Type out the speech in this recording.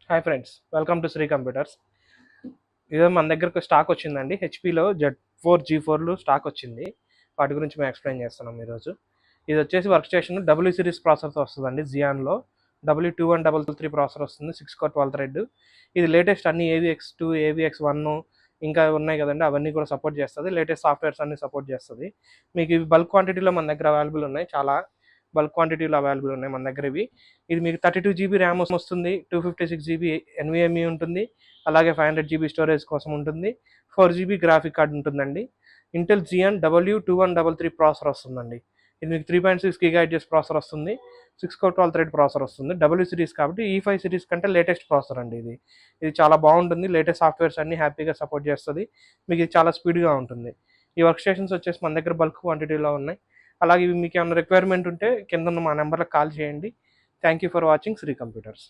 Hi friends, welcome to Sri computers. ఇదో మన దగ్గరకు స్టాక్ వచ్చిందండి. హెచ్పిలో Z4 G4లు స్టాక్ వచ్చింది. వాటి గురించి మేము ఎక్స్ప్లెయిన్ చేస్తున్నాం ఈరోజు. ఇది వచ్చేసి వర్క్ స్టేషన్ డబ్ల్యూ సిరీస్ ప్రాసెసర్తో వస్తుందండి. జియాన్లో W2133 ప్రాసెసర్ వస్తుంది, 6 కోర్ 12 థ్రెడ్. ఇది లేటెస్ట్ అన్ని AVX2 AVX1 ఇంకా ఉన్నాయి కదండి, అవన్నీ కూడా సపోర్ట్ చేస్తుంది. లేటెస్ట్ సాఫ్ట్వేర్స్ అన్ని సపోర్ట్ చేస్తుంది. మీకు ఇవి బల్క్ క్వాంటిటీలో మన దగ్గర అవైలబుల్ ఉన్నాయి. చాలా బల్క్ క్వాంటిటీలో అవైలబుల్ ఉన్నాయి మన దగ్గర ఇవి. ఇది మీకు 32 GB ర్యామ్ వస్తుంది, 256 GB NVMe ఉంటుంది, అలాగే 500 GB స్టోరేజ్ కోసం ఉంటుంది, 4 GB గ్రాఫిక్ కార్డ్ ఉంటుందండి. ఇంటెల్ Xeon W2133 ప్రాసెసర్ వస్తుందండి. ఇది మీకు 3.6 GHz ప్రాసెసర్ వస్తుంది, 6 కోర్ 12 థ్రెడ్ ప్రాసెసర్ వస్తుంది. డబ్ల్యూ సిరీస్ కాబట్టి E5 సిరీస్ కంటే లేటెస్ట్ ప్రాసెసర్ అండి ఇది. ఇది చాలా బాగుంటుంది. లేటెస్ట్ సాఫ్ట్వేర్స్ అన్ని హ్యాపీగా సపోర్ట్ చేస్తుంది. మీకు ఇది చాలా స్పీడ్గా ఉంటుంది. ఈ వర్క్ స్టేషన్స్ వచ్చేసి మన దగ్గర బల్క్ క్వాంటిటీలో ఉన్నాయి. అలాగే ఇవి మీకు ఏమైనా రిక్వైర్మెంట్ ఉంటే కింద ఉన్న మా నెంబర్లకు కాల్ చేయండి. Thank you for watching Sri computers.